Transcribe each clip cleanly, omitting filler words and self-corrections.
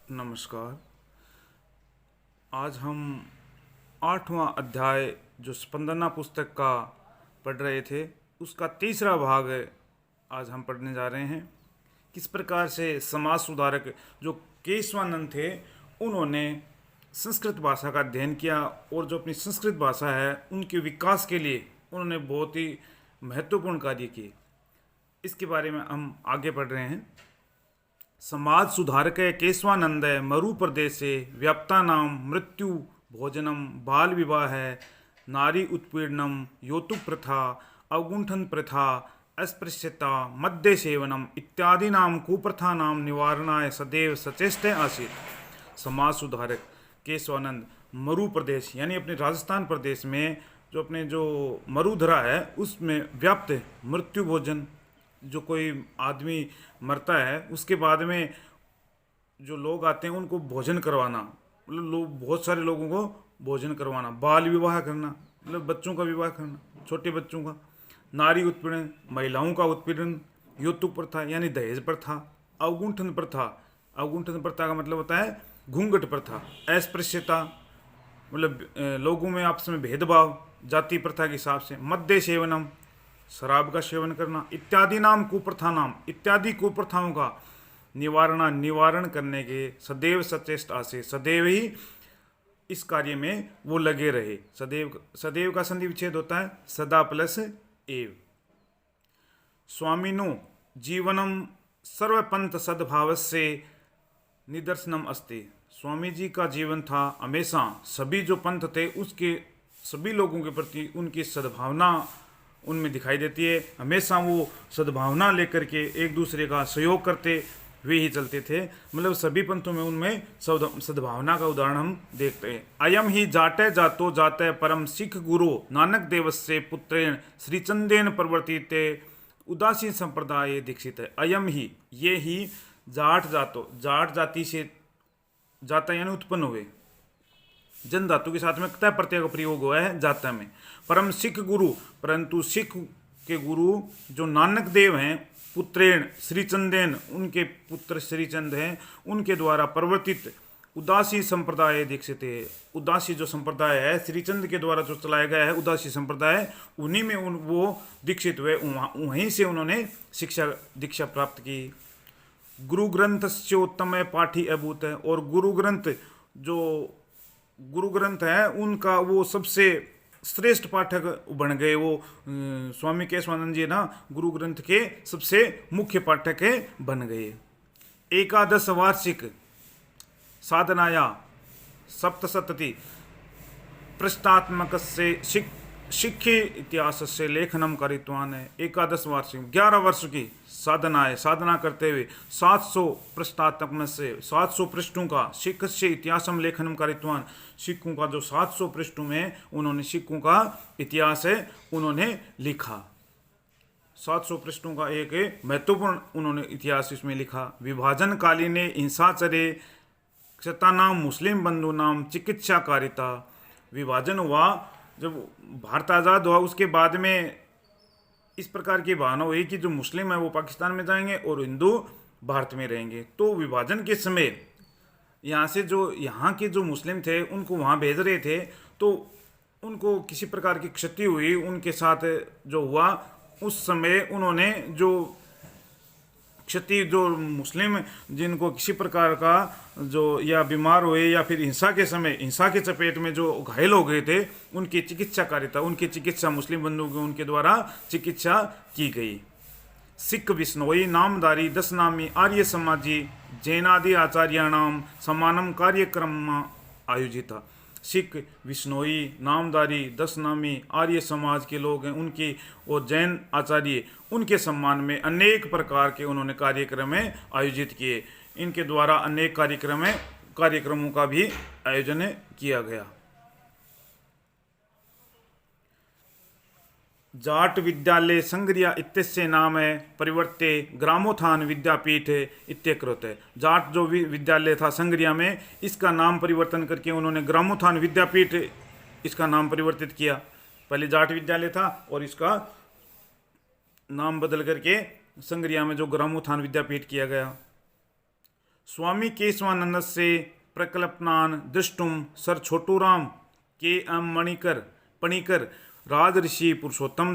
नमस्कार। आज हम 8वां अध्याय जो स्पंदना पुस्तक का पढ़ रहे थे उसका तीसरा भाग आज हम पढ़ने जा रहे हैं। किस प्रकार से समाज सुधारक जो केशवानंद थे उन्होंने संस्कृत भाषा का अध्ययन किया और जो अपनी संस्कृत भाषा है उनके विकास के लिए उन्होंने बहुत ही महत्वपूर्ण कार्य किए। इसके बारे में हम आगे पढ़ रहे हैं। समाज सुधारक केशवानंद मरु प्रदेशे व्याप्ता नाम मृत्यु भोजनम बाल विवाह नारी उत्पीड़नम यौतुक प्रथा अवगुंठन प्रथा अस्पृश्यता मद्य सेवनम इत्यादि नाम कुप्रथानाम निवारणाय सदैव सचेष्ट आसीत्। समाज सुधारक केशवानंद मरु प्रदेश यानी अपने राजस्थान प्रदेश में जो मरुधरा है उसमें व्याप्त मृत्यु भोजन, जो कोई आदमी मरता है उसके बाद में जो लोग आते हैं उनको भोजन करवाना, मतलब लोग बहुत सारे लोगों को भोजन करवाना, बाल विवाह करना मतलब बच्चों का विवाह करना, छोटे बच्चों का, नारी उत्पीड़न महिलाओं का उत्पीड़न, यौतुक प्रथा यानी दहेज प्रथा, अवगुंठन प्रथा, अवगुंठन प्रथा का मतलब होता है घूंघट प्रथा, अस्पृश्यता मतलब लोगों में आपस में भेदभाव जाति प्रथा के हिसाब से, मद्य सेवनम शराब का सेवन करना, इत्यादि नाम कुप्रथा नाम इत्यादि कुप्रथाओं का निवारण करने के सदैव सचेष्ट आसे, सदैव ही इस कार्य में वो लगे रहे। सदैव सदैव का संधि विच्छेद होता है सदा प्लस एव। स्वामिनो जीवनम सर्वपंथ सद्भावस्य निदर्शनम अस्ति। स्वामी जी का जीवन था हमेशा सभी जो पंथ थे उसके सभी लोगों के प्रति उनकी सद्भावना उनमें दिखाई देती है। हमेशा वो सद्भावना लेकर के एक दूसरे का सहयोग करते हुए ही चलते थे, मतलब सभी पंथों में उनमें सद्भावना का उदाहरण हम देखते हैं। अयम ही जाटे जातो जाते परम सिख गुरु नानक देवस्य पुत्रेण श्रीचंदेन प्रवर्तित उदासीन संप्रदाय दीक्षित है। अयम ही ये ही जाट जातो, जाट जाति से जाता यानी उत्पन्न हुए, जन धातु के साथ में तय प्रत्यय का प्रयोग हुआ है जाता में। परम सिख गुरु, परंतु सिख के गुरु जो नानक देव हैं, पुत्रेण श्रीचंदेन उनके पुत्र श्रीचंद हैं, उनके द्वारा प्रवर्तित उदासी संप्रदाय दीक्षित है। उदासी जो संप्रदाय है श्रीचंद के द्वारा जो चलाया गया है उदासी संप्रदाय, उन्हीं में वो दीक्षित हुए, वहीं से उन्होंने दीक्षा प्राप्त की। गुरु ग्रंथ उत्तम पाठी अभूत है, और गुरु ग्रंथ है उनका वो सबसे श्रेष्ठ पाठक बन गए। वो स्वामी केशवानंद जी ना गुरु ग्रंथ के सबसे मुख्य पाठक बन गए। एकादश वार्षिक साधनाया सप्तशती पृष्ठात्मक से शिक्षे इतिहास से लेखनम करित्वान है। एकादश वार्षिक 11 वर्ष की साधना करते हुए 700 पृष्ठात्मक से 700 पृष्ठों का सिख से इतिहासम लेखनम करित्वान, सिखों का जो 700 पृष्ठों में उन्होंने सिखों का इतिहास है उन्होंने लिखा। 700 पृष्ठों का एक महत्वपूर्ण उन्होंने इतिहास इसमें लिखा। विभाजन कालीन हिंसाचर्य क्षतानाम मुस्लिम बंधु नाम चिकित्सा कारिता। विभाजन हुआ जब भारत आज़ाद हुआ उसके बाद में इस प्रकार की भावना हुई कि जो मुस्लिम है वो पाकिस्तान में जाएंगे और हिंदू भारत में रहेंगे। तो विभाजन के समय यहाँ के जो मुस्लिम थे उनको वहाँ भेज रहे थे, तो उनको किसी प्रकार की क्षति हुई उनके साथ जो हुआ उस समय उन्होंने जो क्षति जो मुस्लिम जिनको किसी प्रकार का जो या बीमार हुए या फिर हिंसा के समय हिंसा के चपेट में जो घायल हो गए थे उनकी चिकित्सा कारिता, उनकी चिकित्सा मुस्लिम बंधुओं की उनके द्वारा चिकित्सा की गई। सिख विष्णोई नामधारी 10 नामी आर्य समाजी जैनादि आचार्याणाम समानम कार्यक्रम आयोजित। सिख विष्णोई नामधारी 10 नामी आर्य समाज के लोग हैं उनकी और जैन आचार्य उनके सम्मान में अनेक प्रकार के उन्होंने कार्यक्रम आयोजित किए। इनके द्वारा अनेक कार्यक्रमों का भी आयोजन किया गया। जाट विद्यालय संग्रिया इत्यस्य नाम परिवर्ते ग्रामोत्थान विद्यापीठ इत्यकृत। जाट जो विद्यालय था संग्रिया में इसका नाम परिवर्तन करके उन्होंने ग्रामोत्थान विद्यापीठ इसका नाम परिवर्तित किया। पहले जाट विद्यालय था और इसका नाम बदल करके संग्रिया में जो ग्रामोत्थान विद्यापीठ किया गया। स्वामी केशवानंद से प्रकल्पनान दृष्टुम सर छोटूराम के एम मणिकर पणिकर राजऋषि पुरुषोत्तम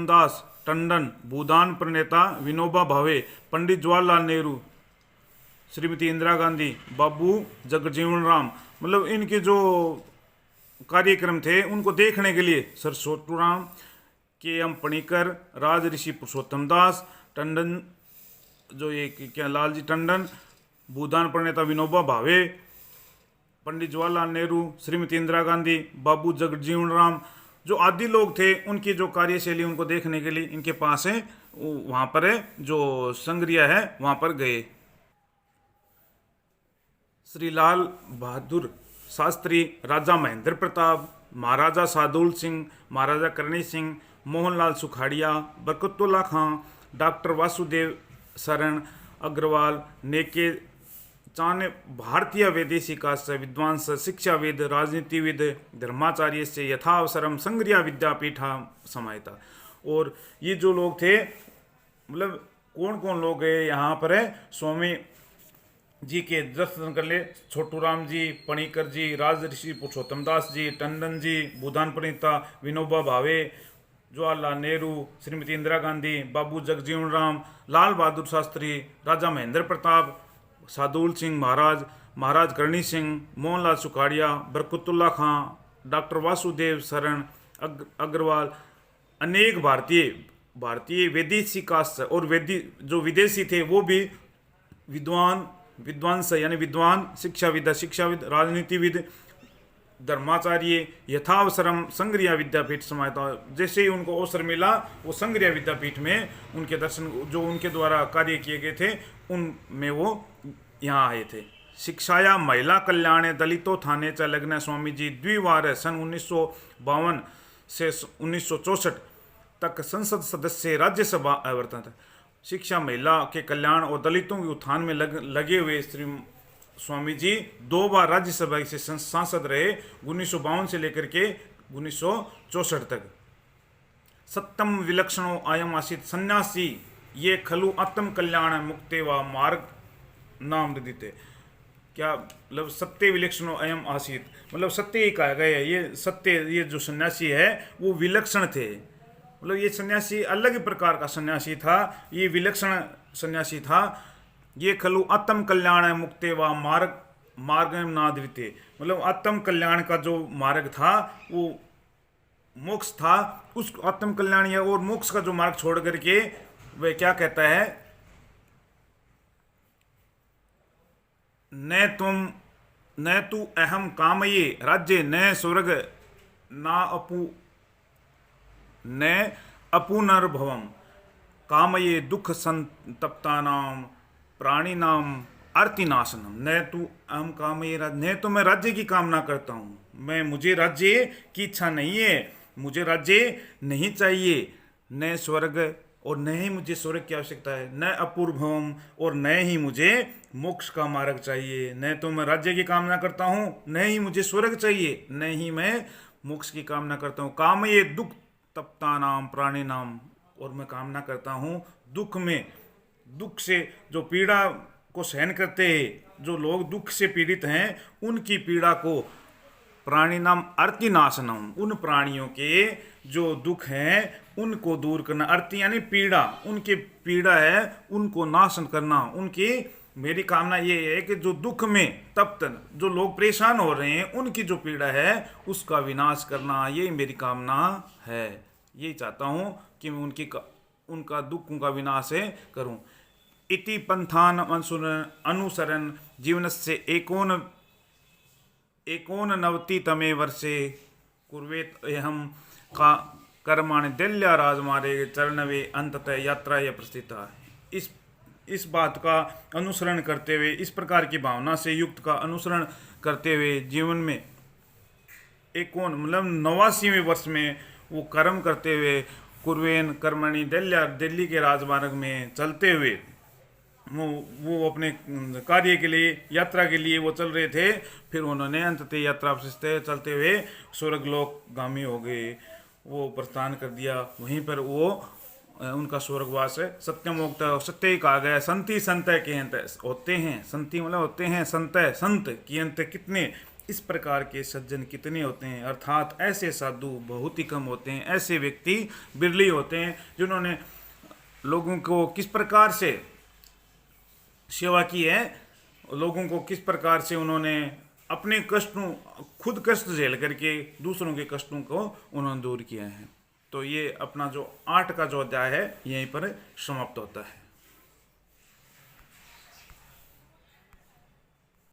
दास टंडन भूदान प्रणेता विनोबा भावे पंडित जवाहरलाल नेहरू श्रीमती इंदिरा गांधी बाबू जगजीवन राम, मतलब इनके जो कार्यक्रम थे उनको देखने के लिए सर छोटूराम के एम पणिकर राजऋषि पुरुषोत्तम दास टंडन, जो ये क्या लालजी टंडन, भूदान प्रणेता विनोबा भावे, पंडित जवाहरलाल नेहरू, श्रीमती इंदिरा गांधी, बाबू जगजीवन राम, जो आदि लोग थे उनकी जो कार्यशैली उनको देखने के लिए इनके पास है, वहाँ पर है जो संग्रिया है वहाँ पर गए। श्री लाल बहादुर शास्त्री, राजा महेंद्र प्रताप, महाराजा सादुल सिंह, महाराजा करणी सिंह, मोहनलाल सुखाड़िया, बरकतुल्ला खां, डॉक्टर वासुदेव शरण अग्रवाल, नेके चाने भारतीय वैदेशिका से विद्वांस, शिक्षाविद, राजनीतिविद, धर्माचार्य से यथावसरम संग्रिया विद्यापीठा समायता। और ये जो लोग थे, मतलब कौन कौन लोग गए यहाँ पर है, स्वामी जी के दर्शन कर ले, छोटूराम जी, पणिकर जी, राजऋषि पुरुषोत्तम दास जी, टंडन जी, भूदान प्रणेता विनोबा भावे, जवाहरलाल नेहरू, श्रीमती इंदिरा गांधी, बाबू जगजीवन राम, लाल बहादुर शास्त्री, राजा महेंद्र प्रताप, सादुल सिंह महाराज, महाराज करणी सिंह, मोहनलाल सुखाड़िया, बरकतुल्ला खां, डॉक्टर वासुदेव शरण अग्रवाल, अनेक भारतीय विदेशी कास्ट और जो विदेशी थे वो भी विद्वांस यानी विद्वान, शिक्षाविद, राजनीतिविद, धर्माचार्य, यथावसरम संग्रिया विद्यापीठ समायता। जैसे ही उनको अवसर मिला वो संग्रिया विद्यापीठ में उनके दर्शन जो उनके द्वारा कार्य किए गए थे उनमें वो यहाँ आए थे। शिक्षाया महिला कल्याण दलितों थाने च लग्न स्वामी जी द्विवार सन 1952 से 1964 तक संसद सदस्य राज्यसभा आवर्तन था। शिक्षा, महिला के कल्याण और दलितों के उत्थान में लगे हुए श्री स्वामी जी 2 बार राज्यसभा से सांसद रहे, 1952 से लेकर के 1964 तक। सप्तम विलक्षणों आयम आसित सन्यासी ये खलु आत्म कल्याण मुक्ते व मार्ग नाम देते। क्या मतलब सत्य विलक्षणों अयम आसित, मतलब सत्य ही कहा गया है। ये सत्य, ये जो सन्यासी है वो विलक्षण थे, मतलब ये सन्यासी अलग प्रकार का सन्यासी था, ये विलक्षण सन्यासी था। ये खलु आत्म कल्याण मुक्ते व मार्ग नादृते, मतलब आत्म कल्याण का जो मार्ग था वो मोक्ष था। उस आत्म कल्याण या और मोक्ष का जो मार्ग छोड़ करके वह क्या कहता है, न तु अहम कामये राज्य न स्वर्ग न अपुनर्भवम कामये दुख संतप्तानाम प्राणिनाम अर्तिनाशनम। न तु अहम कामये राज्य, न तो मैं राज्य की कामना करता हूँ, मुझे राज्य की इच्छा नहीं है, मुझे राज्य नहीं चाहिए, न स्वर्ग और न ही मुझे स्वर्ग की आवश्यकता है, न अपूर्वम और न ही मुझे मोक्ष का मार्ग चाहिए। न तो मैं राज्य की कामना करता हूँ, न ही मुझे स्वर्ग चाहिए, न ही मैं मोक्ष की कामना करता हूँ। काम ये दुख तप्ता नाम प्राणी नाम, और मैं कामना करता हूँ दुख से जो पीड़ा को सहन करते हैं, जो लोग दुख से पीड़ित हैं उनकी पीड़ा को प्राणी नाम अर्तिनाशनम, उन प्राणियों के जो दुख हैं उनको दूर करना। अर्ति यानी पीड़ा, उनके पीड़ा है उनको नाशन करना। उनकी मेरी कामना ये है कि जो दुख में तप्त जो लोग परेशान हो रहे हैं उनकी जो पीड़ा है उसका विनाश करना, ये मेरी कामना है। यही चाहता हूँ कि मैं उनका दुख का विनाश करूँ। इति पंथान अनुसरण जीवनस्य एकोननवतितमे वर्षे कुर्वेत अहम का कर्माणि दिल्या राजमार्गे चरणवे अंततः यात्रा यह प्रस्थिता। इस बात का अनुसरण करते हुए, इस प्रकार की भावना से युक्त का अनुसरण करते हुए जीवन में मतलब 89वें वर्ष में वो कर्म करते हुए कुर्वेन कर्मणि दिल्ली के राजमार्ग में चलते हुए वो अपने कार्य के लिए, यात्रा के लिए वो चल रहे थे। फिर उन्होंने अंततः यात्रा से चलते हुए स्वर्गलोक गामी हो गए, वो प्रस्थान कर दिया। वहीं पर वो उनका स्वर्गवास है। सत्यमोक्त सत्य ही कहा गया, संति संत कियंत होते हैं, संति मतलब होते हैं संत, संत कियंत कितने, इस प्रकार के सज्जन कितने होते हैं, अर्थात ऐसे साधु बहुत ही कम होते हैं, ऐसे व्यक्ति बिरले होते हैं जिन्होंने लोगों को किस प्रकार से सेवा की है, लोगों को किस प्रकार से उन्होंने अपने कष्टों, खुद कष्ट झेल करके दूसरों के कष्टों को उन्होंने दूर किया है। तो ये अपना जो 8 का जो अध्याय है यहीं पर समाप्त होता है।